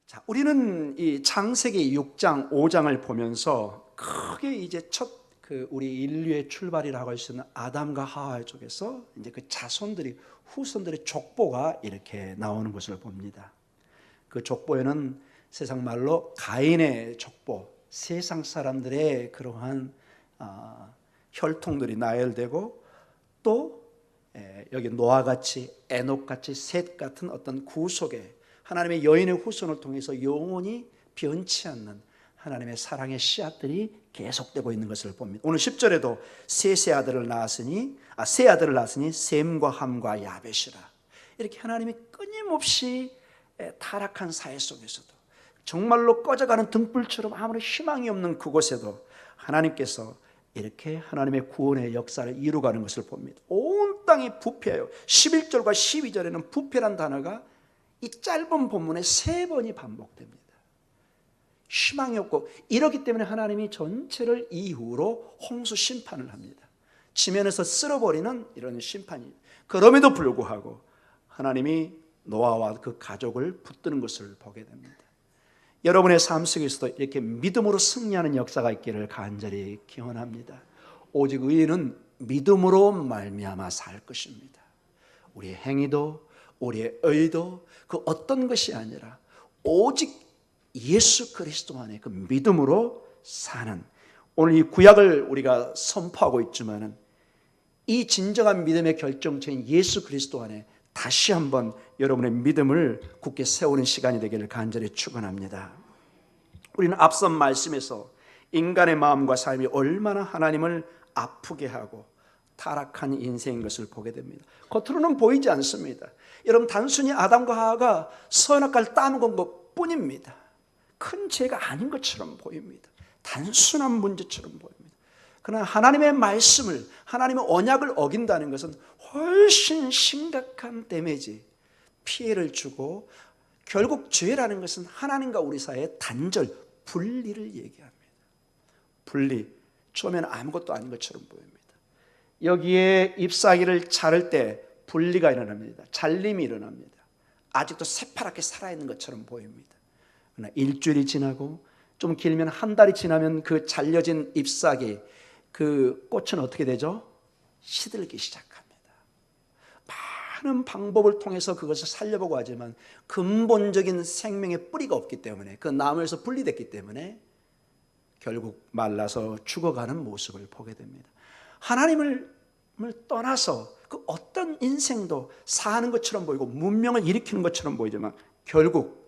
자, 우리는 이 창세기 6장, 5장을 보면서 크게 이제 첫 우리 인류의 출발이라고 할 수 있는 아담과 하와 쪽에서 이제 그 자손들이 후손들의 족보가 이렇게 나오는 것을 봅니다. 그 족보에는 세상 말로 가인의 족보, 세상 사람들의 그러한 혈통들이 나열되고 또 여기 노아같이 에녹같이 셋 같은 어떤 구속의 하나님의 여인의 후손을 통해서 영원히 변치 않는 하나님의 사랑의 씨앗들이 계속되고 있는 것을 봅니다. 오늘 10절에도 세 아들을 낳았으니 셈과 함과 야벳이라. 이렇게 하나님이 끊임없이 타락한 사회 속에서도 정말로 꺼져가는 등불처럼 아무런 희망이 없는 그곳에도 하나님께서 이렇게 하나님의 구원의 역사를 이루어가는 것을 봅니다. 온 땅이 부패해요. 11절과 12절에는 부패란 단어가 이 짧은 본문에 3번이 반복됩니다. 희망이 없고, 이렇기 때문에 하나님이 전체를 이후로 홍수 심판을 합니다. 지면에서 쓸어버리는 이런 심판이. 그럼에도 불구하고 하나님이 노아와 그 가족을 붙드는 것을 보게 됩니다. 여러분의 삶 속에서도 이렇게 믿음으로 승리하는 역사가 있기를 간절히 기원합니다. 오직 의인은 믿음으로 말미암아 살 것입니다. 우리의 행위도 우리의 의도 그 어떤 것이 아니라 오직 예수 그리스도 안에 그 믿음으로 사는, 오늘 이 구약을 우리가 선포하고 있지만은 이 진정한 믿음의 결정체인 예수 그리스도 안에 다시 한번 여러분의 믿음을 굳게 세우는 시간이 되기를 간절히 축원합니다. 우리는 앞선 말씀에서 인간의 마음과 삶이 얼마나 하나님을 아프게 하고 타락한 인생인 것을 보게 됩니다. 겉으로는 보이지 않습니다. 여러분, 단순히 아담과 하와가 선악과를 따먹은 것뿐입니다. 큰 죄가 아닌 것처럼 보입니다. 단순한 문제처럼 보입니다. 그러나 하나님의 말씀을, 하나님의 언약을 어긴다는 것은 훨씬 심각한 데미지, 피해를 주고, 결국 죄라는 것은 하나님과 우리 사이의 단절, 분리를 얘기합니다. 분리, 처음에는 아무것도 아닌 것처럼 보입니다. 여기에 잎사귀를 자를 때 분리가 일어납니다. 잘림이 일어납니다. 아직도 새파랗게 살아있는 것처럼 보입니다. 그러나 일주일이 지나고 좀 길면 한 달이 지나면 그 잘려진 잎사귀, 그 꽃은 어떻게 되죠? 시들기 시작합니다. 많은 방법을 통해서 그것을 살려보고 하지만 근본적인 생명의 뿌리가 없기 때문에, 그 나무에서 분리됐기 때문에 결국 말라서 죽어가는 모습을 보게 됩니다. 하나님을 떠나서 그 어떤 인생도 사는 것처럼 보이고 문명을 일으키는 것처럼 보이지만 결국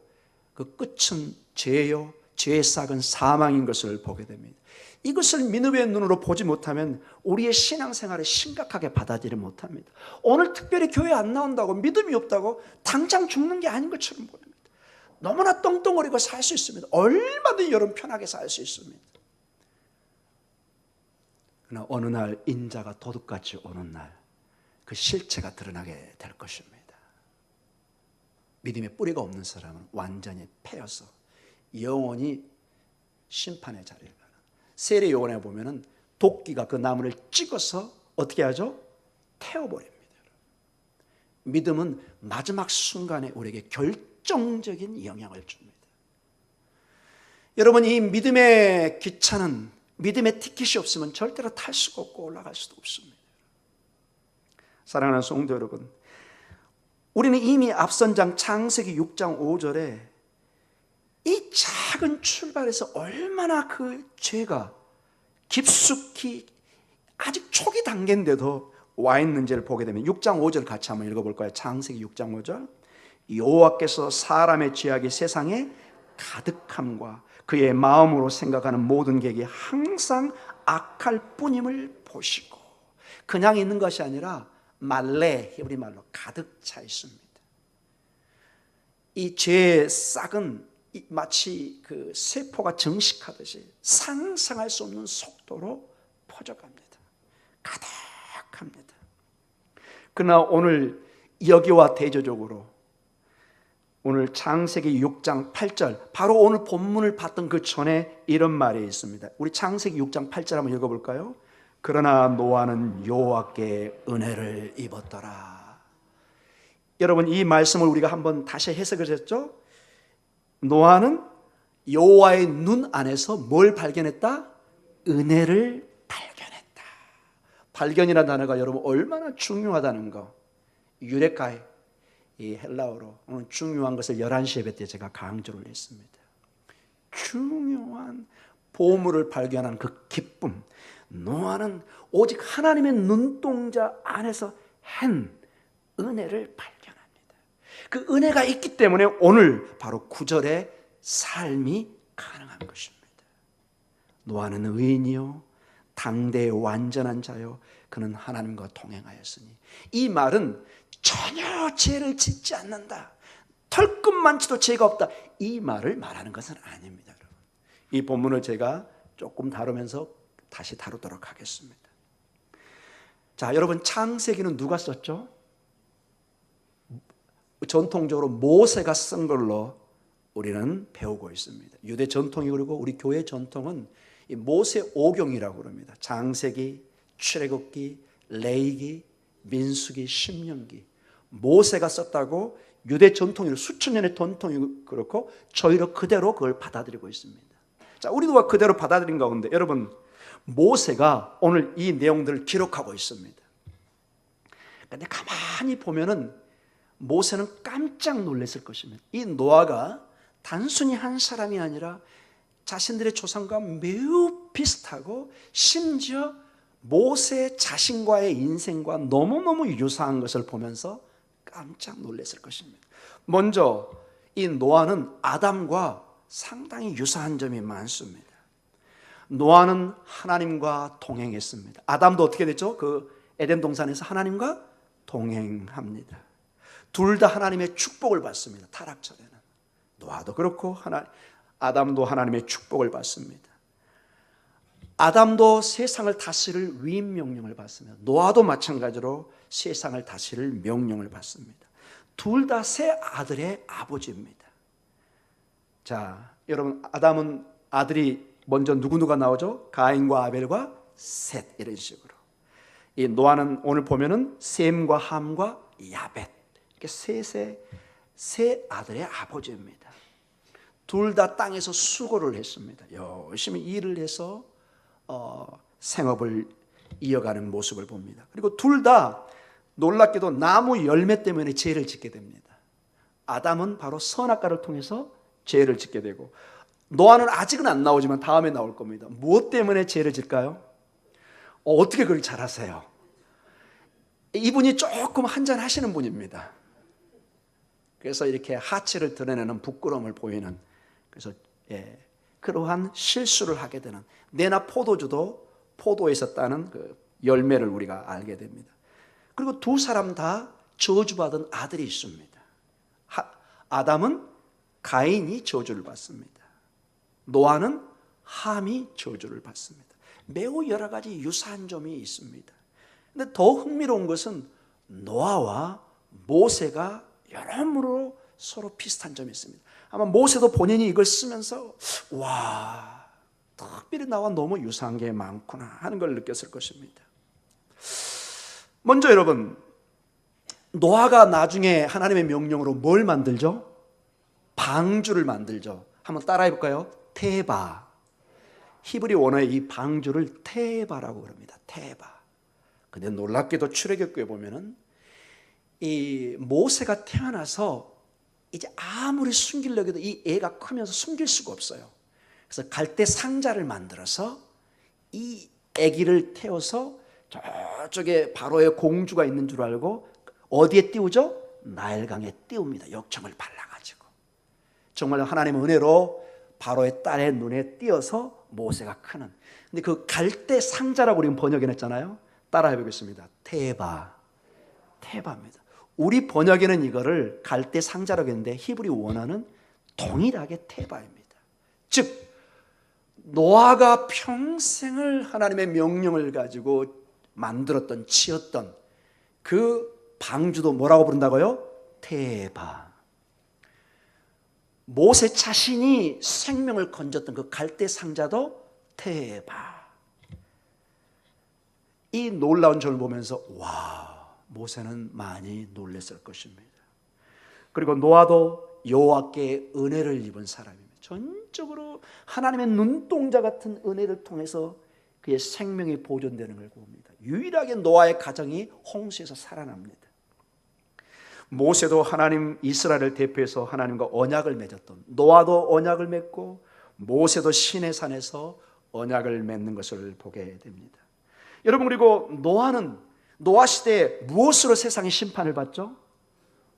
그 끝은 죄요, 죄의 싹은 사망인 것을 보게 됩니다. 이것을 믿음의 눈으로 보지 못하면 우리의 신앙생활을 심각하게 받아들이지 못합니다. 오늘 특별히 교회 안 나온다고, 믿음이 없다고 당장 죽는 게 아닌 것처럼 보입니다. 너무나 떵떵거리고 살 수 있습니다. 얼마든지 여러분 편하게 살 수 있습니다. 그러나 어느 날 인자가 도둑같이 오는 날 그 실체가 드러나게 될 것입니다. 믿음의 뿌리가 없는 사람은 완전히 패여서 영원히 심판의 자리를 가는, 세례 요한에 보면은 도끼가 그 나무를 찍어서 어떻게 하죠? 태워버립니다. 믿음은 마지막 순간에 우리에게 결정적인 영향을 줍니다. 여러분, 이 믿음의 기차는, 믿음의 티켓이 없으면 절대로 탈 수가 없고 올라갈 수도 없습니다. 사랑하는 성도 여러분, 우리는 이미 앞선 장 창세기 6장 5절에 이 작은 출발에서 얼마나 그 죄가 깊숙이 아직 초기 단계인데도 와 있는지를 보게 되면 6장 5절 같이 한번 읽어볼까요? 창세기 6장 5절. 여호와께서 사람의 죄악이 세상에 가득함과 그의 마음으로 생각하는 모든 계획이 항상 악할 뿐임을 보시고, 그냥 있는 것이 아니라 말레, 히브리 말로 가득 차 있습니다. 이 죄의 싹은 마치 그 세포가 증식하듯이 상상할 수 없는 속도로 퍼져갑니다. 가득합니다. 그러나 오늘 여기와 대조적으로 오늘 창세기 6장 8절, 바로 오늘 본문을 봤던 그 전에 이런 말이 있습니다. 우리 창세기 6장 8절 한번 읽어볼까요? 그러나 노아는 여호와께 은혜를 입었더라. 여러분, 이 말씀을 우리가 한번 다시 해석을 했죠? 노아는 여호와의 눈 안에서 뭘 발견했다? 은혜를 발견했다. 발견이라는 단어가 여러분 얼마나 중요하다는 거, 유레카이, 이 헬라어로 오늘 중요한 것을 11시 예배 때 제가 강조를 했습니다. 중요한 보물을 발견한 그 기쁨, 노아는 오직 하나님의 눈동자 안에서 한 은혜를 발견합니다. 그 은혜가 있기 때문에 오늘 바로 9절의 삶이 가능한 것입니다. 노아는 의인이요 당대의 완전한 자요 그는 하나님과 동행하였으니, 이 말은 전혀 죄를 짓지 않는다, 털끝만치도 죄가 없다, 이 말을 말하는 것은 아닙니다. 여러분, 이 본문을 제가 조금 다루면서 다시 다루도록 하겠습니다. 자, 여러분, 창세기는 누가 썼죠? 전통적으로 모세가 쓴 걸로 우리는 배우고 있습니다. 유대 전통이, 그리고 우리 교회 전통은 이 모세 오경이라고 그럽니다. 장세기, 출애굽기, 레위기, 민수기, 신명기, 모세가 썼다고 유대 전통이, 수천 년의 전통이 그렇고 저희로 그대로 그걸 받아들이고 있습니다. 자, 우리도 그대로 받아들인 가운데 여러분, 모세가 오늘 이 내용들을 기록하고 있습니다. 그런데 가만히 보면은 모세는 깜짝 놀랐을 것입니다. 이 노아가 단순히 한 사람이 아니라 자신들의 조상과 매우 비슷하고 심지어 모세 자신과의 인생과 너무너무 유사한 것을 보면서 깜짝 놀랐을 것입니다. 먼저 이 노아는 아담과 상당히 유사한 점이 많습니다. 노아는 하나님과 동행했습니다. 아담도 어떻게 됐죠? 그 에덴 동산에서 하나님과 동행합니다. 둘 다 하나님의 축복을 받습니다. 타락 전에는. 노아도 그렇고 아담도 하나님의 축복을 받습니다. 아담도 세상을 다스릴 위임 명령을 받습니다. 노아도 마찬가지로 세상을 다스릴 명령을 받습니다. 둘 다 세 아들의 아버지입니다. 자, 여러분, 아담은 아들이 먼저 누구누가 나오죠? 가인과 아벨과 셋, 이런 식으로. 이 노아는 오늘 보면은 셈과 함과 야벳, 이렇게 세 아들의 아버지입니다. 둘 다 땅에서 수고를 했습니다. 열심히 일을 해서 생업을 이어가는 모습을 봅니다. 그리고 둘 다 놀랍게도 나무 열매 때문에 죄를 짓게 됩니다. 아담은 바로 선악과를 통해서 죄를 짓게 되고, 노아는 아직은 안 나오지만 다음에 나올 겁니다. 무엇 때문에 죄를 질까요? 어떻게 그걸 잘 아세요? 이분이 조금 한잔 하시는 분입니다. 그래서 이렇게 하체를 드러내는 부끄러움을 보이는, 그래서 그러한 실수를 하게 되는, 내나 포도주도 포도에서 따는 그 열매를 우리가 알게 됩니다. 그리고 두 사람 다 저주받은 아들이 있습니다. 아담은 가인이 저주를 받습니다. 노아는 함이 저주를 받습니다. 매우 여러 가지 유사한 점이 있습니다. 그런데 더 흥미로운 것은 노아와 모세가 여러모로 서로 비슷한 점이 있습니다. 아마 모세도 본인이 이걸 쓰면서 와, 특별히 나와 너무 유사한 게 많구나 하는 걸 느꼈을 것입니다. 먼저 여러분, 노아가 나중에 하나님의 명령으로 뭘 만들죠? 방주를 만들죠. 한번 따라해 볼까요? 테바. 히브리 원어의 이 방주를 테바라고 그럽니다. 테바. 근데 놀랍게도 출애굽기에 보면은 이 모세가 태어나서 이제 아무리 숨기려고 해도 이 애가 크면서 숨길 수가 없어요. 그래서 갈대 상자를 만들어서 이 아기를 태워서 저쪽에 바로의 공주가 있는 줄 알고 어디에 띄우죠? 나일강에 띄웁니다. 역청을 발라가지고. 정말 하나님의 은혜로 바로의 딸의 눈에 띄어서 모세가 크는. 근데 그 갈대 상자라고 우리는 번역해냈잖아요. 따라해 보겠습니다. 테바. 테바입니다. 우리 번역에는 이거를 갈대 상자라고 했는데 히브리 원어는 동일하게 테바입니다. 즉 노아가 평생을 하나님의 명령을 가지고 만들었던, 지었던 그 방주도 뭐라고 부른다고요? 테바. 모세 자신이 생명을 건졌던 그 갈대 상자도 테바. 이 놀라운 점을 보면서 와, 모세는 많이 놀랐을 것입니다. 그리고 노아도 여호와께 은혜를 입은 사람입니다. 전적으로 하나님의 눈동자 같은 은혜를 통해서 그의 생명이 보존되는 걸 봅니다. 유일하게 노아의 가정이 홍수에서 살아납니다. 모세도 하나님 이스라엘을 대표해서 하나님과 언약을 맺었던, 노아도 언약을 맺고 모세도 시내 산에서 언약을 맺는 것을 보게 됩니다. 여러분, 그리고 노아는 노아 시대에 무엇으로 세상의 심판을 받죠?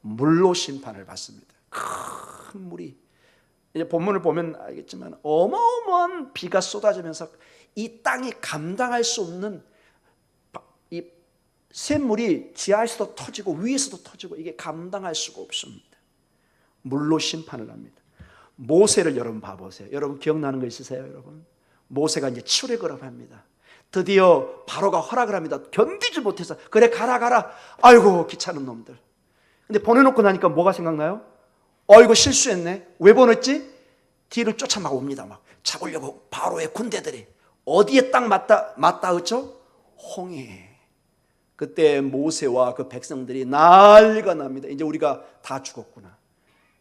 물로 심판을 받습니다. 큰 물이, 이제 본문을 보면 알겠지만 어마어마한 비가 쏟아지면서 이 땅이 감당할 수 없는 이 샘물이 지하에서도 터지고 위에서도 터지고 이게 감당할 수가 없습니다. 물로 심판을 합니다. 모세를 여러분 봐보세요. 여러분 기억나는 거 있으세요? 여러분, 모세가 이제 출애굽을 합니다. 드디어 바로가 허락을 합니다. 견디지 못해서 그래 가라. 아이고 귀찮은 놈들. 근데 보내놓고 나니까 뭐가 생각나요? 이거 실수했네. 왜 보냈지? 뒤를 쫓아 막 옵니다. 막 잡으려고 바로의 군대들이. 어디에 딱 맞다 그렇죠? 홍해. 그때 모세와 그 백성들이 난리가 납니다. 이제 우리가 다 죽었구나.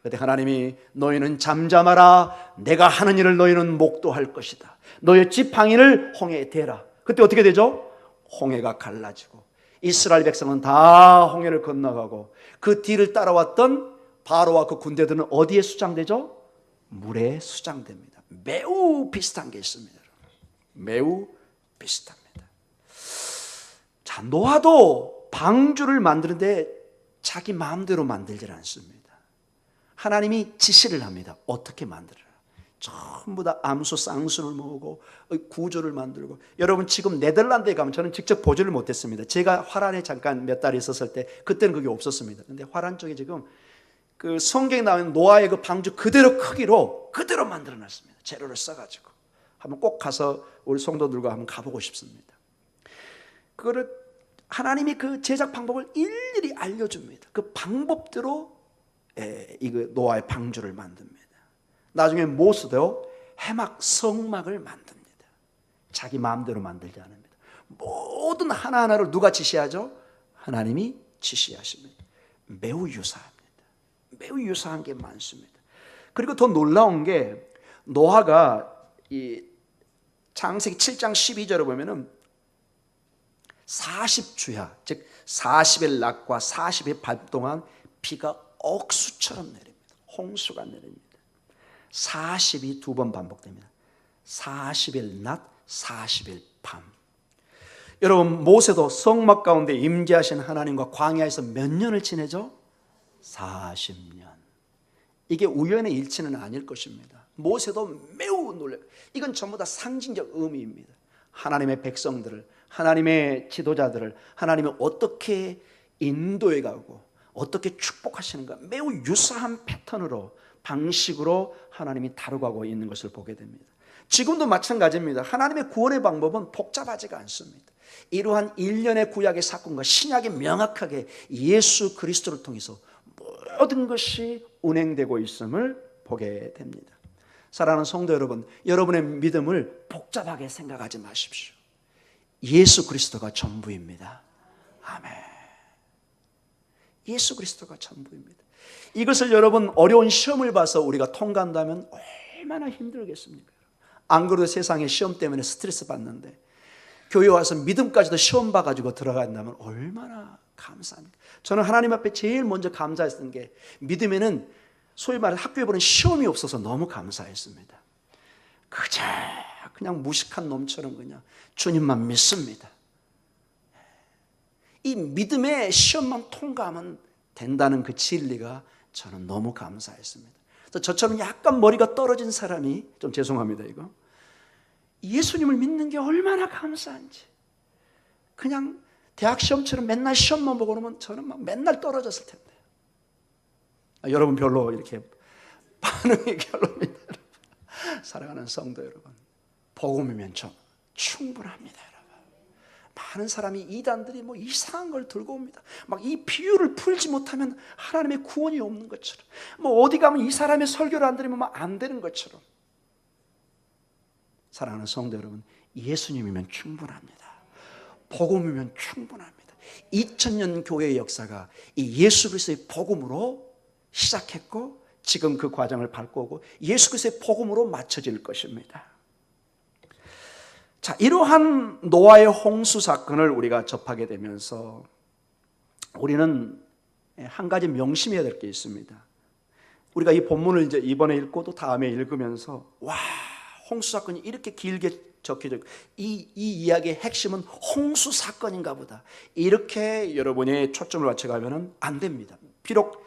그때 하나님이 너희는 잠잠하라. 내가 하는 일을 너희는 목도할 것이다. 너희 지팡이를 홍해에 대라. 그때 어떻게 되죠? 홍해가 갈라지고 이스라엘 백성은 다 홍해를 건너가고 그 뒤를 따라왔던 바로와 그 군대들은 어디에 수장되죠? 물에 수장됩니다. 매우 비슷한 게 있습니다. 매우 비슷합니다. 자, 노아도 방주를 만드는데 자기 마음대로 만들질 않습니다. 하나님이 지시를 합니다. 어떻게 만들어라. 전부 다 암수 쌍수를 모으고 구조를 만들고. 여러분 지금 네덜란드에 가면, 저는 직접 보지를 못했습니다. 제가 화란에 잠깐 몇 달 있었을 때 그때는 그게 없었습니다. 근데 화란 쪽에 지금 그 성경에 나오는 노아의 그 방주 그대로 크기로 그대로 만들어 놨습니다. 재료를 써가지고. 한번 꼭 가서 우리 성도들과 한번 가보고 싶습니다. 그거를 하나님이 그 제작 방법을 일일이 알려줍니다. 그 방법대로 이거 노아의 방주를 만듭니다. 나중에 모세도 해막 성막을 만듭니다. 자기 마음대로 만들지 않습니다. 모든 하나하나를 누가 지시하죠? 하나님이 지시하십니다. 매우 유사합니다. 매우 유사한 게 많습니다. 그리고 더 놀라운 게 노아가 이 창세기 7장 12절에 보면은 40주야, 즉 40일 낮과 40일 밤 동안 비가 억수처럼 내립니다. 홍수가 내립니다. 40이 두 번 반복됩니다. 40일 낮, 40일 밤. 여러분, 모세도 성막 가운데 임재하신 하나님과 광야에서 몇 년을 지내죠? 40년. 이게 우연의 일치는 아닐 것입니다. 모세도 매우 놀래요. 이건 전부 다 상징적 의미입니다. 하나님의 백성들을, 하나님의 지도자들을 하나님이 어떻게 인도해 가고 어떻게 축복하시는가, 매우 유사한 패턴으로, 방식으로 하나님이 다루고 있는 것을 보게 됩니다. 지금도 마찬가지입니다. 하나님의 구원의 방법은 복잡하지가 않습니다. 이러한 일련의 구약의 사건과 신약이 명확하게 예수 그리스도를 통해서 모든 것이 운행되고 있음을 보게 됩니다. 사랑하는 성도 여러분, 여러분의 믿음을 복잡하게 생각하지 마십시오. 예수 그리스도가 전부입니다. 아멘. 예수 그리스도가 전부입니다. 이것을 여러분 어려운 시험을 봐서 우리가 통과한다면 얼마나 힘들겠습니까? 안 그래도 세상에 시험 때문에 스트레스 받는데 교회 와서 믿음까지도 시험 봐가지고 들어간다면 얼마나 감사합니까? 저는 하나님 앞에 제일 먼저 감사했던 게, 믿음에는 소위 말해 학교에 보는 시험이 없어서 너무 감사했습니다. 그냥 무식한 놈처럼 그냥 주님만 믿습니다. 이 믿음의 시험만 통과하면 된다는 그 진리가 저는 너무 감사했습니다. 그래서 저처럼 약간 머리가 떨어진 사람이, 좀 죄송합니다 이거, 예수님을 믿는 게 얼마나 감사한지. 그냥 대학 시험처럼 맨날 시험만 보고 그러면 저는 막 맨날 떨어졌을 텐데. 여러분 별로 이렇게 반응이 별로입니다. 사랑하는 성도 여러분, 복음이면 좀 충분합니다. 여러분, 많은 사람이, 이단들이 뭐 이상한 걸 들고 옵니다. 막 이 비유를 풀지 못하면 하나님의 구원이 없는 것처럼, 뭐 어디 가면 이 사람의 설교를 안 들으면 막 안 되는 것처럼. 사랑하는 성도 여러분, 예수님이면 충분합니다. 복음이면 충분합니다. 2000년 교회의 역사가 이 예수 그리스도의 복음으로 시작했고 지금 그 과정을 밟고 오고 예수 그리스도의 복음으로 맞춰질 것입니다. 자, 이러한 노아의 홍수 사건을 우리가 접하게 되면서 우리는 한 가지 명심해야 될 게 있습니다. 우리가 이 본문을 이제 이번에 읽고 또 다음에 읽으면서 와, 홍수 사건이 이렇게 길게 적혀져 있고 이 이야기의 핵심은 홍수 사건인가 보다, 이렇게 여러분이 초점을 맞춰가면 안 됩니다. 비록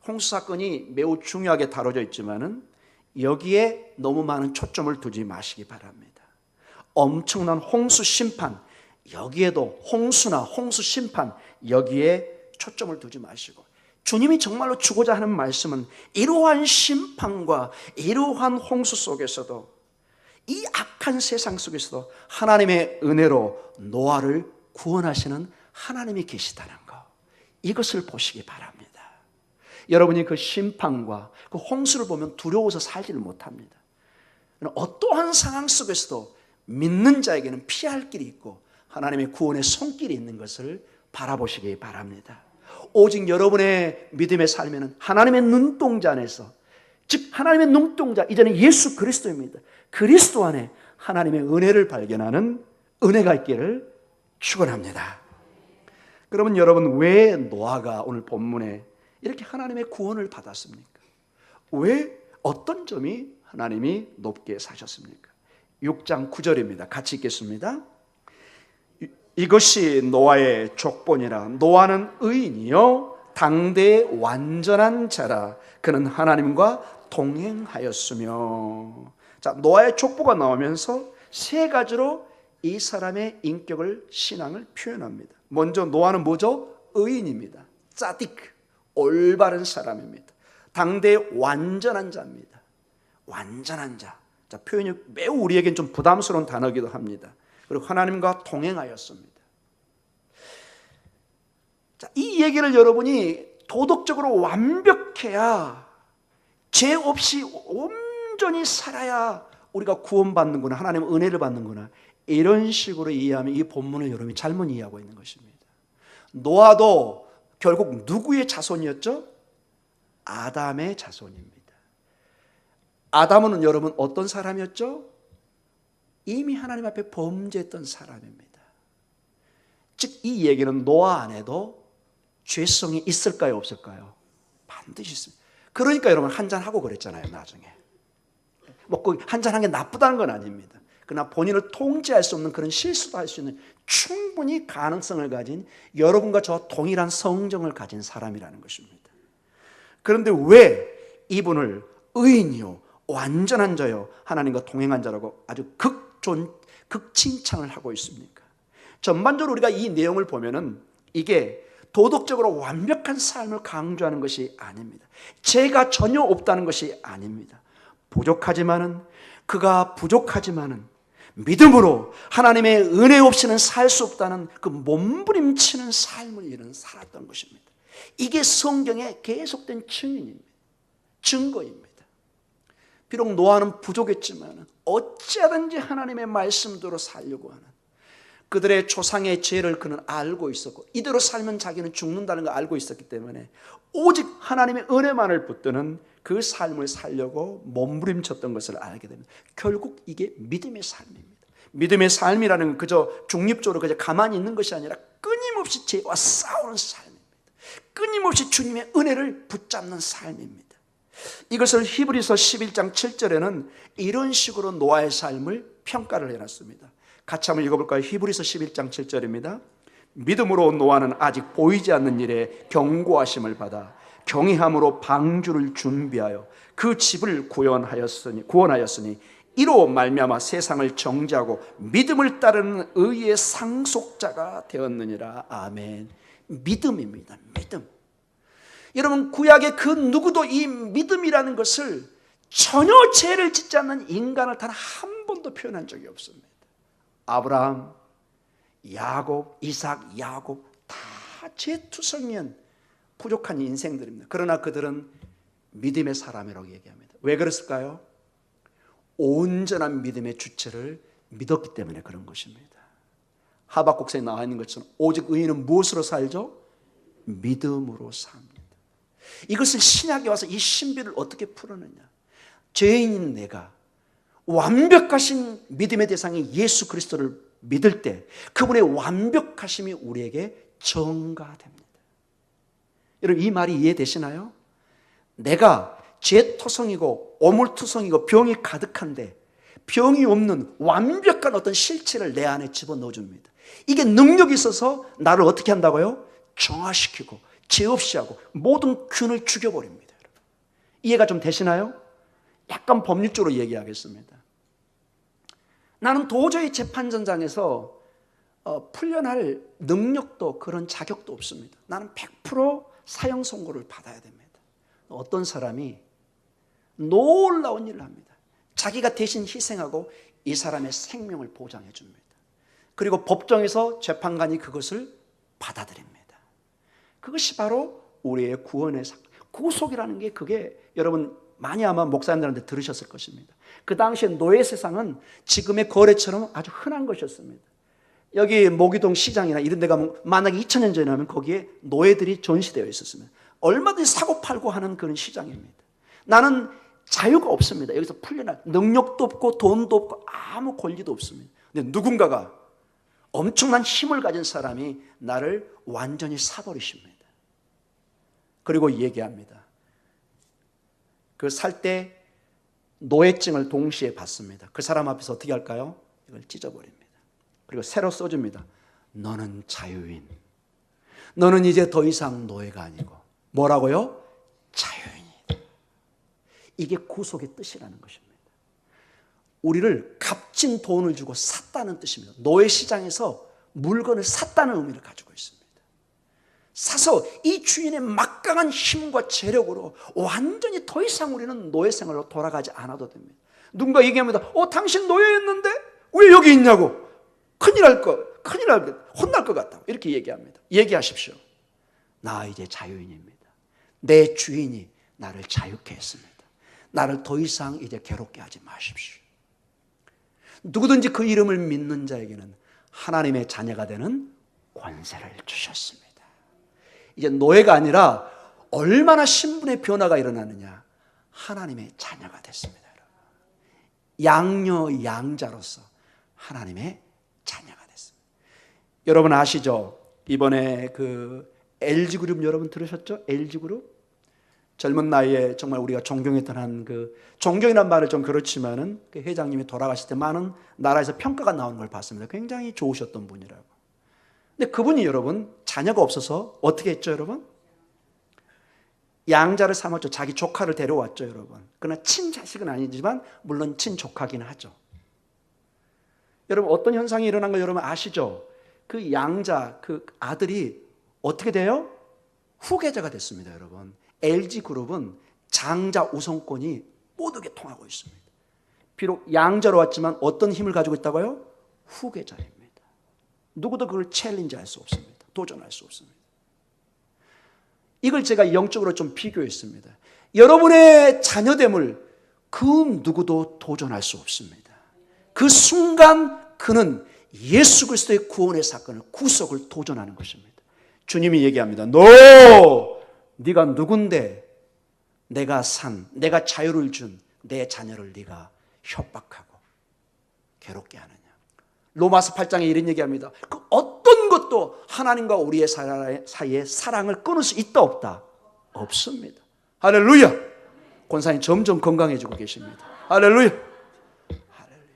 홍수 사건이 매우 중요하게 다뤄져 있지만은 여기에 너무 많은 초점을 두지 마시기 바랍니다. 엄청난 홍수 심판, 여기에도 홍수나 홍수 심판, 여기에 초점을 두지 마시고, 주님이 정말로 주고자 하는 말씀은 이러한 심판과 이러한 홍수 속에서도, 이 악한 세상 속에서도 하나님의 은혜로 노아를 구원하시는 하나님이 계시다는 것, 이것을 보시기 바랍니다. 여러분이 그 심판과 그 홍수를 보면 두려워서 살지를 못합니다. 어떠한 상황 속에서도 믿는 자에게는 피할 길이 있고 하나님의 구원의 손길이 있는 것을 바라보시기 바랍니다. 오직 여러분의 믿음의 삶에는 하나님의 눈동자 안에서, 즉 하나님의 눈동자, 이제는 예수 그리스도입니다. 그리스도 안에 하나님의 은혜를 발견하는 은혜가 있기를 축원합니다. 그러면 여러분, 왜 노아가 오늘 본문에 이렇게 하나님의 구원을 받았습니까? 왜 어떤 점이 하나님이 높게 사셨습니까? 6장 9절입니다. 같이 읽겠습니다. 이것이 노아의 족본이라. 노아는 의인이요 당대의 완전한 자라. 그는 하나님과 동행하였으며. 자, 노아의 족보가 나오면서 세 가지로 이 사람의 인격을, 신앙을 표현합니다. 먼저 노아는 뭐죠? 의인입니다. 짜딕, 올바른 사람입니다. 당대의 완전한 자입니다. 완전한 자. 자, 표현이 매우 우리에겐 좀 부담스러운 단어이기도 합니다. 그리고 하나님과 동행하였습니다. 자, 이 얘기를 여러분이 도덕적으로 완벽해야, 죄 없이 온전히 살아야 우리가 구원받는구나, 하나님의 은혜를 받는구나, 이런 식으로 이해하면 이 본문을 여러분이 잘못 이해하고 있는 것입니다. 노아도 결국 누구의 자손이었죠? 아담의 자손입니다. 아담은 여러분 어떤 사람이었죠? 이미 하나님 앞에 범죄했던 사람입니다. 즉 이 얘기는 노아 안에도 죄성이 있을까요, 없을까요? 반드시 있습니다. 그러니까 여러분 한잔하고 그랬잖아요, 나중에. 뭐 한잔한 게 나쁘다는 건 아닙니다. 그러나 본인을 통제할 수 없는 그런 실수도 할 수 있는 충분히 가능성을 가진, 여러분과 저 동일한 성정을 가진 사람이라는 것입니다. 그런데 왜 이분을 의인이요 완전한 자요 하나님과 동행한 자라고 아주 극칭찬을 하고 있습니까? 전반적으로 우리가 이 내용을 보면은 이게 도덕적으로 완벽한 삶을 강조하는 것이 아닙니다. 죄가 전혀 없다는 것이 아닙니다. 그가 부족하지만은 믿음으로 하나님의 은혜 없이는 살 수 없다는 그 몸부림치는 삶을 이런 살았던 것입니다. 이게 성경의 계속된 증거입니다. 비록 노아는 부족했지만 어찌하든지 하나님의 말씀대로 살려고 하는, 그들의 조상의 죄를 그는 알고 있었고 이대로 살면 자기는 죽는다는 걸 알고 있었기 때문에 오직 하나님의 은혜만을 붙드는 그 삶을 살려고 몸부림쳤던 것을 알게 됩니다. 결국 이게 믿음의 삶입니다. 믿음의 삶이라는 건 그저 중립적으로 그저 가만히 있는 것이 아니라 끊임없이 죄와 싸우는 삶입니다. 끊임없이 주님의 은혜를 붙잡는 삶입니다. 이것을 히브리서 11장 7절에는 이런 식으로 노아의 삶을 평가를 해놨습니다. 같이 한번 읽어볼까요? 히브리서 11장 7절입니다. 믿음으로 노아는 아직 보이지 않는 일에 경고하심을 받아 경외함으로 방주를 준비하여 그 집을 구원하였으니 이로 말미암아 세상을 정죄하고 믿음을 따르는 의의 상속자가 되었느니라. 아멘. 믿음입니다. 믿음. 여러분, 구약의 그 누구도 이 믿음이라는 것을 전혀 죄를 짓지 않는 인간을 단 한 번도 표현한 적이 없습니다. 아브라함, 야곱, 이삭, 야곱 다 죄투성이한 부족한 인생들입니다. 그러나 그들은 믿음의 사람이라고 얘기합니다. 왜 그랬을까요? 온전한 믿음의 주체를 믿었기 때문에 그런 것입니다. 하박국서에 나와 있는 것처럼 오직 의인은 무엇으로 살죠? 믿음으로 삽니다. 이것을 신약에 와서 이 신비를 어떻게 풀어내냐? 죄인인 내가 완벽하신 믿음의 대상이 예수 그리스도를 믿을 때 그분의 완벽하심이 우리에게 전가됩니다. 여러분, 이 말이 이해되시나요? 내가 죄토성이고 오물투성이고 병이 가득한데 병이 없는 완벽한 어떤 실체를 내 안에 집어넣어 줍니다. 이게 능력이 있어서 나를 어떻게 한다고요? 정화시키고 죄 없이 하고 모든 균을 죽여버립니다. 이해가 좀 되시나요? 약간 법률적으로 얘기하겠습니다. 나는 도저히 재판전장에서 풀려날 능력도 그런 자격도 없습니다. 나는 100% 사형 선고를 받아야 됩니다. 어떤 사람이 놀라운 일을 합니다. 자기가 대신 희생하고 이 사람의 생명을 보장해 줍니다. 그리고 법정에서 재판관이 그것을 받아들입니다. 그것이 바로 우리의 구원의 사건. 구속이라는 게 그게 여러분 많이 아마 목사님들한테 들으셨을 것입니다. 그 당시에 노예 세상은 지금의 거래처럼 아주 흔한 것이었습니다. 여기 모기동 시장이나 이런 데 가면 만약에 2000년 전이라면 거기에 노예들이 전시되어 있었습니다. 얼마든지 사고 팔고 하는 그런 시장입니다. 나는 자유가 없습니다. 여기서 풀려날 능력도 없고 돈도 없고 아무 권리도 없습니다. 근데 누군가가 엄청난 힘을 가진 사람이 나를 완전히 사버리십니다. 그리고 얘기합니다. 그 살 때 노예증을 동시에 받습니다. 그 사람 앞에서 어떻게 할까요? 이걸 찢어버립니다. 그리고 새로 써줍니다. 너는 자유인. 너는 이제 더 이상 노예가 아니고 뭐라고요? 자유인이다. 이게 구속의 뜻이라는 것입니다. 우리를 값진 돈을 주고 샀다는 뜻입니다. 노예 시장에서 물건을 샀다는 의미를 가지고 있습니다. 사서 이 주인의 막강한 힘과 재력으로 완전히 더 이상 우리는 노예 생활로 돌아가지 않아도 됩니다. 누군가 얘기합니다. 당신 노예였는데 왜 여기 있냐고. 큰일 날 것, 혼날 것 같다고 이렇게 얘기합니다. 얘기하십시오. 나 이제 자유인입니다. 내 주인이 나를 자유케 했습니다. 나를 더 이상 이제 괴롭게 하지 마십시오. 누구든지 그 이름을 믿는 자에게는 하나님의 자녀가 되는 권세를 주셨습니다. 이제 노예가 아니라 얼마나 신분의 변화가 일어나느냐. 하나님의 자녀가 됐습니다. 양녀 양자로서 하나님의 자녀가 됐습니다. 여러분 아시죠? 이번에 그 LG그룹 여러분 들으셨죠? LG그룹? 젊은 나이에 정말 우리가 존경했던 한 그 존경이란 말을 좀 그렇지만은 그 회장님이 돌아가실 때 많은 나라에서 평가가 나오는 걸 봤습니다. 굉장히 좋으셨던 분이라고. 근데 그분이 여러분 자녀가 없어서 어떻게 했죠, 여러분? 양자를 삼았죠. 자기 조카를 데려왔죠, 여러분. 그러나 친자식은 아니지만 물론 친조카긴 하죠. 여러분 어떤 현상이 일어난 거 여러분 아시죠? 그 양자, 그 아들이 어떻게 돼요? 후계자가 됐습니다, 여러분. LG그룹은 장자 우선권이 모두게 통하고 있습니다. 비록 양자로 왔지만 어떤 힘을 가지고 있다고요? 후계자입니다. 누구도 그걸 챌린지할 수 없습니다. 도전할 수 없습니다. 이걸 제가 영적으로 좀 비교했습니다. 여러분의 자녀됨을 그 누구도 도전할 수 없습니다. 그 순간 그는 예수 그리스도의 구원의 사건을 구속을 도전하는 것입니다. 주님이 얘기합니다. 네가 누군데 내가 자유를 준 내 자녀를 네가 협박하고 괴롭게 하느냐. 로마서 8장에 이런 얘기합니다. 그 어떤 것도 하나님과 우리의 사이에 사랑을 끊을 수 있다 없다? 없습니다. 할렐루야. 권사님 점점 건강해지고 계십니다. 할렐루야. 할렐루야.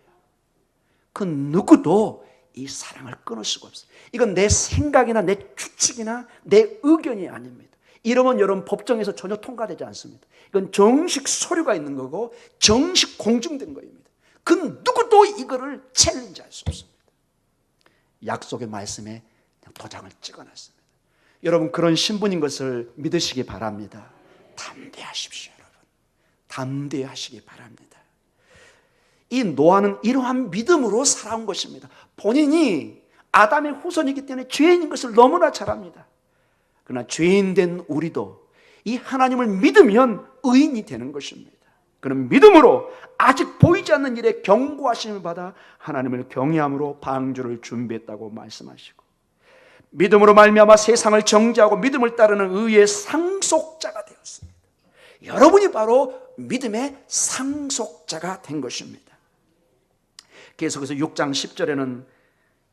그 누구도 이 사랑을 끊을 수가 없어요. 이건 내 생각이나 내 추측이나 내 의견이 아닙니다. 이러면 여러분 법정에서 전혀 통과되지 않습니다. 이건 정식 서류가 있는 거고 정식 공증된 거입니다. 그 누구도 이거를 챌린지할 수 없습니다. 약속의 말씀에 도장을 찍어놨습니다. 여러분 그런 신분인 것을 믿으시기 바랍니다. 담대하십시오, 여러분. 담대하시기 바랍니다. 이 노아는 이러한 믿음으로 살아온 것입니다. 본인이 아담의 후손이기 때문에 죄인인 것을 너무나 잘 압니다. 그러나 죄인된 우리도 이 하나님을 믿으면 의인이 되는 것입니다. 그는 믿음으로 아직 보이지 않는 일에 경고하심을 받아 하나님을 경외함으로 방주를 준비했다고 말씀하시고 믿음으로 말미암아 세상을 정죄하고 믿음을 따르는 의의 상속자가 되었습니다. 여러분이 바로 믿음의 상속자가 된 것입니다. 계속해서 6장 10절에는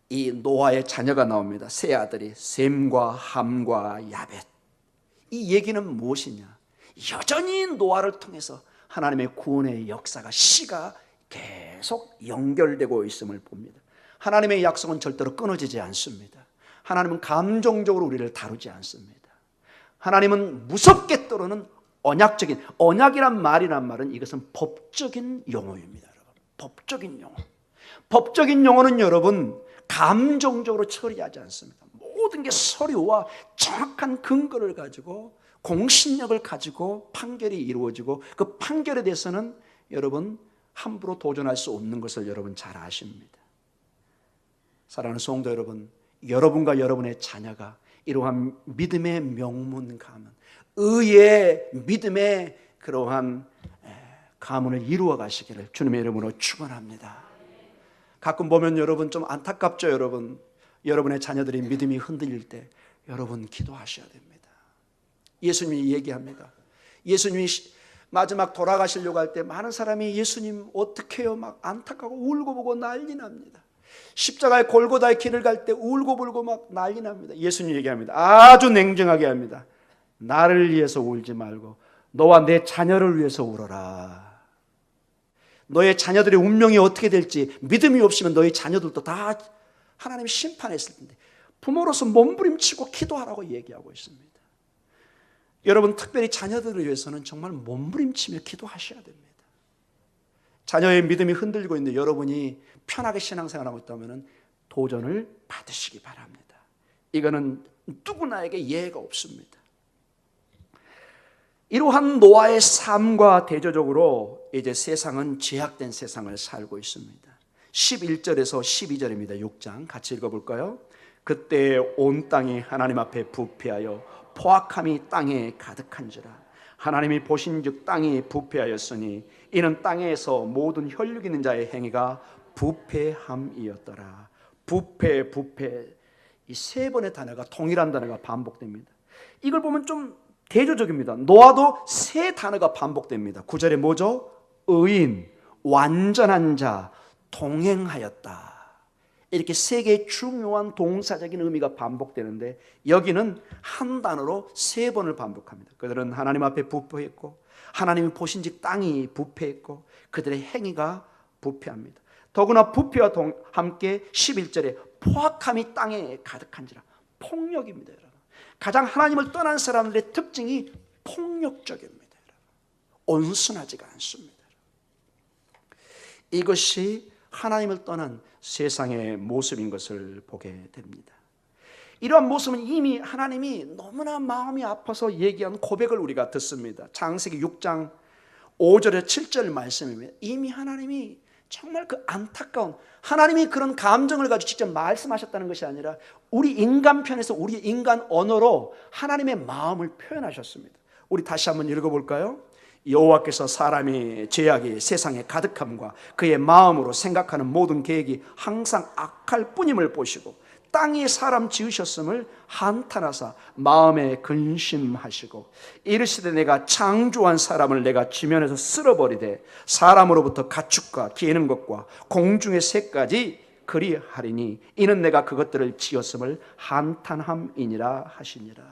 이 노아의 자녀가 나옵니다. 세 아들이 셈과 함과 야벳. 이 얘기는 무엇이냐? 여전히 노아를 통해서 하나님의 구원의 역사가 시가 계속 연결되고 있음을 봅니다. 하나님의 약속은 절대로 끊어지지 않습니다. 하나님은 감정적으로 우리를 다루지 않습니다. 하나님은 무섭게 때로는 언약적인, 언약이란 말은 이것은 법적인 용어입니다. 여러분. 법적인 용어. 법적인 용어는 여러분 감정적으로 처리하지 않습니다. 모든 게 서류와 정확한 근거를 가지고 공신력을 가지고 판결이 이루어지고 그 판결에 대해서는 여러분 함부로 도전할 수 없는 것을 여러분 잘 아십니다. 사랑하는 성도 여러분, 여러분과 여러분의 자녀가 이러한 믿음의 명문 가문, 의의 믿음의 그러한 가문을 이루어 가시기를 주님의 이름으로 축원합니다. 가끔 보면 여러분 좀 안타깝죠. 여러분의 자녀들이 믿음이 흔들릴 때 여러분 기도하셔야 됩니다. 예수님이 얘기합니다. 예수님이 마지막 돌아가시려고 할 때 많은 사람이 예수님 어떻게 해요? 막 안타까고 울고 보고 난리 납니다. 십자가의 골고다의 길을 갈 때 울고 불고 막 난리 납니다. 예수님 얘기합니다. 아주 냉정하게 합니다. 나를 위해서 울지 말고 너와 내 자녀를 위해서 울어라. 너의 자녀들의 운명이 어떻게 될지 믿음이 없으면 너의 자녀들도 다 하나님이 심판했을 텐데 부모로서 몸부림치고 기도하라고 얘기하고 있습니다. 여러분 특별히 자녀들을 위해서는 정말 몸부림치며 기도하셔야 됩니다. 자녀의 믿음이 흔들리고 있는데 여러분이 편하게 신앙생활하고 있다면 도전을 받으시기 바랍니다. 이거는 누구나에게 예외가 없습니다. 이러한 노아의 삶과 대조적으로 이제 세상은 죄악된 세상을 살고 있습니다. 11절에서 12절입니다. 6장 같이 읽어볼까요? 그때 온 땅이 하나님 앞에 부패하여 포악함이 땅에 가득한지라. 하나님이 보신즉 땅이 부패하였으니 이는 땅에서 모든 혈육 있는 자의 행위가 부패함이었더라. 부패 이 세 번의 단어가 동일한 단어가 반복됩니다. 이걸 보면 좀 대조적입니다. 노아도 세 단어가 반복됩니다. 9절에 뭐죠? 의인, 완전한 자, 동행하였다. 이렇게 세 개의 중요한 동사적인 의미가 반복되는데 여기는 한 단어로 세 번을 반복합니다. 그들은 하나님 앞에 부패했고 하나님이 보신즉 땅이 부패했고 그들의 행위가 부패합니다. 더구나 부패와 함께 11절에 포악함이 땅에 가득한지라. 폭력입니다. 여러분. 가장 하나님을 떠난 사람들의 특징이 폭력적입니다. 여러분. 온순하지가 않습니다. 이것이 하나님을 떠난 세상의 모습인 것을 보게 됩니다. 이러한 모습은 이미 하나님이 너무나 마음이 아파서 얘기한 고백을 우리가 듣습니다. 창세기 6장 5절에 7절 말씀입니다. 이미 하나님이 정말 그 안타까운, 하나님이 그런 감정을 가지고 직접 말씀하셨다는 것이 아니라 우리 인간 편에서 우리 인간 언어로 하나님의 마음을 표현하셨습니다. 우리 다시 한번 읽어볼까요? 여호와께서 사람이 죄악이 세상에 가득함과 그의 마음으로 생각하는 모든 계획이 항상 악할 뿐임을 보시고 땅에 사람 지으셨음을 한탄하사 마음에 근심하시고 이르시되 내가 창조한 사람을 내가 지면에서 쓸어버리되 사람으로부터 가축과 기는 것과 공중의 새까지 그리하리니 이는 내가 그것들을 지었음을 한탄함이니라 하시니라.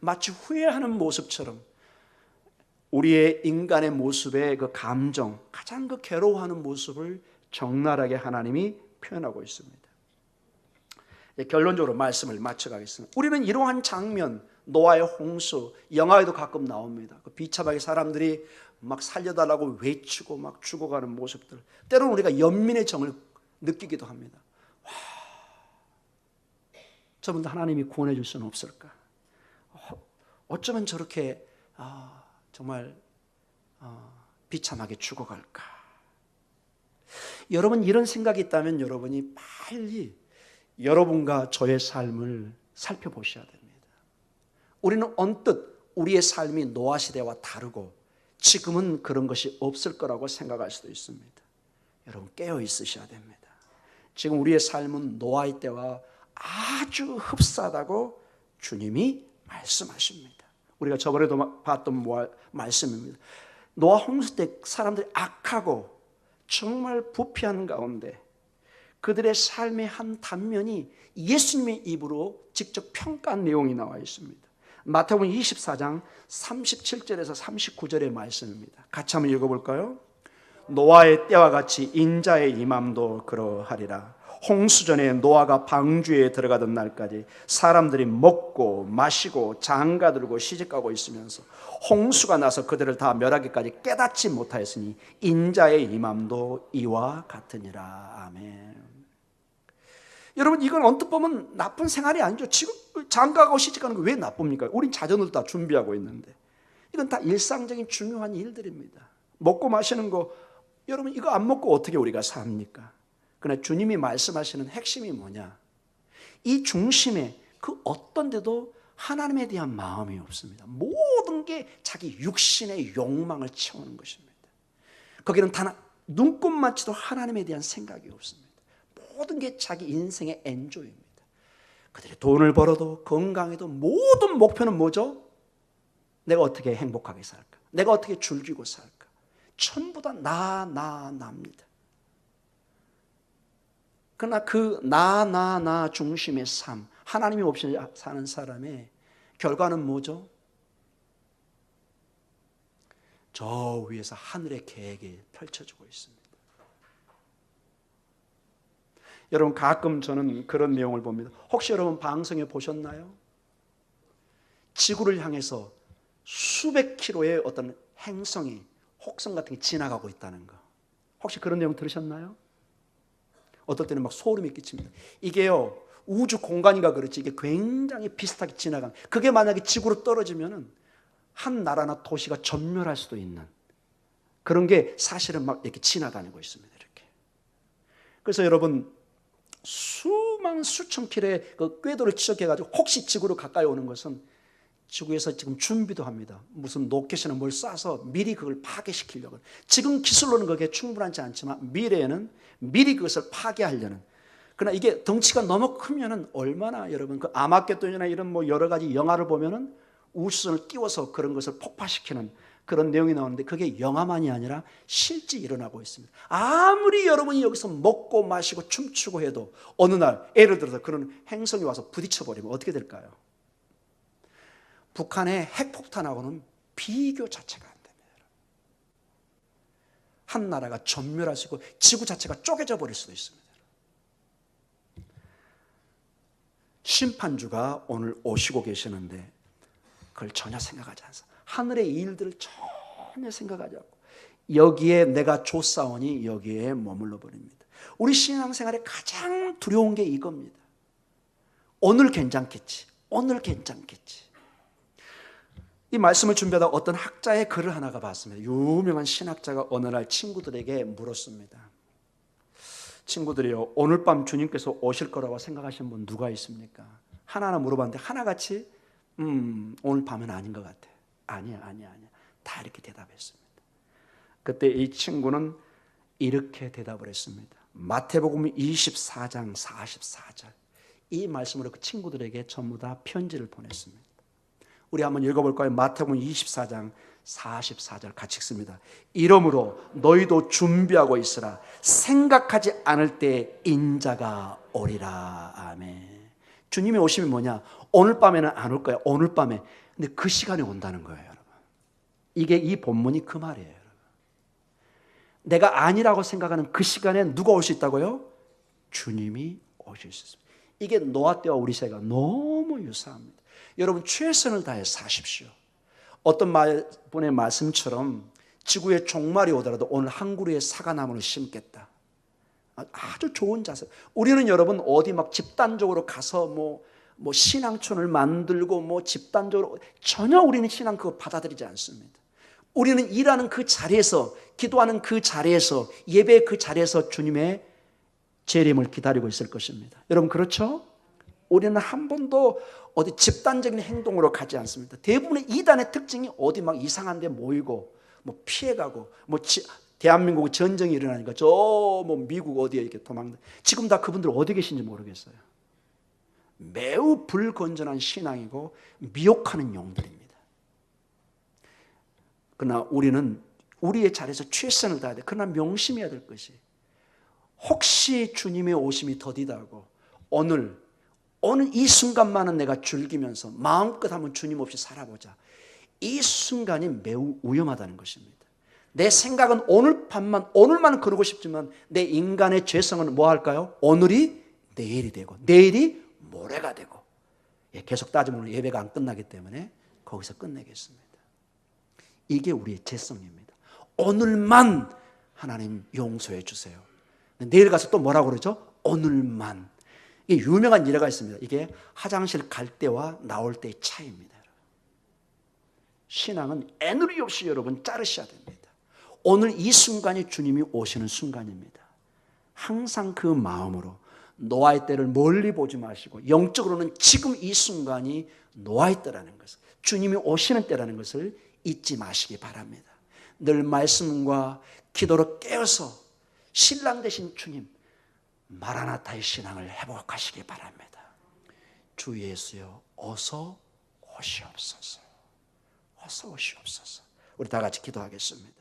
마치 후회하는 모습처럼 우리의 인간의 모습의 그 감정, 가장 그 괴로워하는 모습을 적나라하게 하나님이 표현하고 있습니다. 결론적으로 말씀을 마쳐가겠습니다. 우리는 이러한 장면, 노아의 홍수, 영화에도 가끔 나옵니다. 그 비참하게 사람들이 막 살려달라고 외치고 막 죽어가는 모습들, 때로는 우리가 연민의 정을 느끼기도 합니다. 와, 저분도 하나님이 구원해 줄 수는 없을까? 어쩌면 저렇게 정말 비참하게 죽어갈까? 여러분 이런 생각이 있다면 여러분이 빨리 여러분과 저의 삶을 살펴보셔야 됩니다. 우리는 언뜻 우리의 삶이 노아 시대와 다르고 지금은 그런 것이 없을 거라고 생각할 수도 있습니다. 여러분 깨어 있으셔야 됩니다. 지금 우리의 삶은 노아의 때와 아주 흡사하다고 주님이 말씀하십니다. 우리가 저번에도 봤던 말씀입니다. 노아 홍수 때 사람들이 악하고 정말 부패한 가운데 그들의 삶의 한 단면이 예수님의 입으로 직접 평가한 내용이 나와 있습니다. 마태복음 24장 37절에서 39절의 말씀입니다. 같이 한번 읽어볼까요? 노아의 때와 같이 인자의 임함도 그러하리라. 홍수전에 노아가 방주에 들어가던 날까지 사람들이 먹고 마시고 장가들고 시집가고 있으면서 홍수가 나서 그들을 다 멸하기까지 깨닫지 못하였으니 인자의 임함도 이와 같으니라. 아멘. 여러분, 이건 언뜻 보면 나쁜 생활이 아니죠. 지금 장가가고 시집가는 거 왜 나쁩니까? 우린 자전을 다 준비하고 있는데. 이건 다 일상적인 중요한 일들입니다. 먹고 마시는 거, 여러분 이거 안 먹고 어떻게 우리가 삽니까? 그러나 주님이 말씀하시는 핵심이 뭐냐? 이 중심에 그 어떤 데도 하나님에 대한 마음이 없습니다. 모든 게 자기 육신의 욕망을 채우는 것입니다. 거기는 단 눈꼽만치도 하나님에 대한 생각이 없습니다. 모든 게 자기 인생의 엔조이입니다. 그들이 돈을 벌어도 건강해도 모든 목표는 뭐죠? 내가 어떻게 행복하게 살까? 내가 어떻게 즐기고 살까? 전부 다 납니다. 그러나 그 나 중심의 삶, 하나님이 없이 사는 사람의 결과는 뭐죠? 저 위에서 하늘의 계획이 펼쳐지고 있습니다. 여러분, 가끔 저는 그런 내용을 봅니다. 혹시 여러분 방송에 보셨나요? 지구를 향해서 수백 킬로의 어떤 행성이, 혹성 같은 게 지나가고 있다는 거. 혹시 그런 내용 들으셨나요? 어떨 때는 막 소름이 끼칩니다. 이게요, 우주 공간인가 그렇지, 이게 굉장히 비슷하게 지나간, 그게 만약에 지구로 떨어지면은 한 나라나 도시가 전멸할 수도 있는 그런 게 사실은 막 이렇게 지나다니고 있습니다. 이렇게. 그래서 여러분, 수천 킬로의 그 궤도를 추적해가지고 혹시 지구로 가까이 오는 것은 지구에서 지금 준비도 합니다. 무슨 로켓이나 뭘 쏴서 미리 그걸 파괴시키려고. 지금 기술로는 그게 충분하지 않지만 미래에는 미리 그것을 파괴하려는. 그러나 이게 덩치가 너무 크면은 얼마나, 여러분, 그 아마겟돈이나 이런 뭐 여러 가지 영화를 보면은 우주선을 띄워서 그런 것을 폭파시키는 그런 내용이 나오는데, 그게 영화만이 아니라 실제 일어나고 있습니다. 아무리 여러분이 여기서 먹고 마시고 춤추고 해도 어느 날 예를 들어서 그런 행성이 와서 부딪혀버리면 어떻게 될까요? 북한의 핵폭탄하고는 비교 자체가 안 됩니다. 한 나라가 전멸할 수 있고 지구 자체가 쪼개져 버릴 수도 있습니다. 심판주가 오늘 오시고 계시는데 그걸 전혀 생각하지 않습니다. 하늘의 일들을 전혀 생각하지 않고 여기에 내가 조사오니 여기에 머물러 버립니다. 우리 신앙생활에 가장 두려운 게 이겁니다. 오늘 괜찮겠지, 오늘 괜찮겠지. 이 말씀을 준비하다 어떤 학자의 글을 하나가 봤습니다. 유명한 신학자가 어느 날 친구들에게 물었습니다. 친구들이요, 오늘 밤 주님께서 오실 거라고 생각하시는 분 누가 있습니까? 하나하나 물어봤는데 하나같이 오늘 밤은 아닌 것 같아. 아니야. 다 이렇게 대답했습니다. 그때 이 친구는 이렇게 대답을 했습니다. 마태복음 24장 44절. 이 말씀으로 그 친구들에게 전부 다 편지를 보냈습니다. 우리 한번 읽어볼까요? 마태복음 24장 44절 같이 읽습니다. 이러므로 너희도 준비하고 있으라. 생각하지 않을 때 인자가 오리라. 아멘. 주님이 오심이 뭐냐? 오늘 밤에는 안 올 거야. 오늘 밤에. 근데 그 시간에 온다는 거예요, 여러분. 이게 이 본문이 그 말이에요, 여러분. 내가 아니라고 생각하는 그 시간에 누가 올 수 있다고요? 주님이 오실 수 있습니다. 이게 노아 때와 우리 사이가 너무 유사합니다. 여러분, 최선을 다해 사십시오. 어떤 분의 말씀처럼 지구에 종말이 오더라도 오늘 한 그루의 사과나무를 심겠다. 아주 좋은 자세. 우리는 여러분 어디 막 집단적으로 가서 뭐 신앙촌을 만들고 뭐 집단적으로, 전혀 우리는 신앙 그거 받아들이지 않습니다. 우리는 일하는 그 자리에서, 기도하는 그 자리에서, 예배의 그 자리에서 주님의 재림을 기다리고 있을 것입니다. 여러분, 그렇죠? 우리는 한 번도 어디 집단적인 행동으로 가지 않습니다. 대부분의 이단의 특징이 어디 막 이상한 데 모이고 뭐 피해가고 대한민국 전쟁이 일어나니까 저 뭐 미국 어디에 이렇게 도망다. 지금 다 그분들 어디 계신지 모르겠어요. 매우 불건전한 신앙이고 미혹하는 용들입니다. 그러나 우리는 우리의 자리에서 최선을 다해야 돼. 그러나 명심해야 될 것이, 혹시 주님의 오심이 더디다고 오늘 이 순간만은 내가 즐기면서 마음껏 한번 주님 없이 살아보자, 이 순간이 매우 위험하다는 것입니다. 내 생각은 오늘 밤만, 오늘만 그러고 싶지만 내 인간의 죄성은 뭐 할까요? 오늘이 내일이 되고 내일이 모레가 되고, 계속 따지면 예배가 안 끝나기 때문에 거기서 끝내겠습니다. 이게 우리의 죄성입니다. 오늘만 하나님 용서해 주세요. 내일 가서 또 뭐라고 그러죠? 오늘만. 이게 유명한 예가 있습니다. 이게 화장실 갈 때와 나올 때의 차이입니다. 신앙은 애누리 없이 여러분 자르셔야 됩니다. 오늘 이 순간이 주님이 오시는 순간입니다. 항상 그 마음으로 노아의 때를 멀리 보지 마시고, 영적으로는 지금 이 순간이 노아의 때라는 것을, 주님이 오시는 때라는 것을 잊지 마시기 바랍니다. 늘 말씀과 기도로 깨어서 신랑 되신 주님 마라나타의 신앙을 회복하시기 바랍니다. 주 예수여 어서 오시옵소서. 어서 오시옵소서. 우리 다 같이 기도하겠습니다.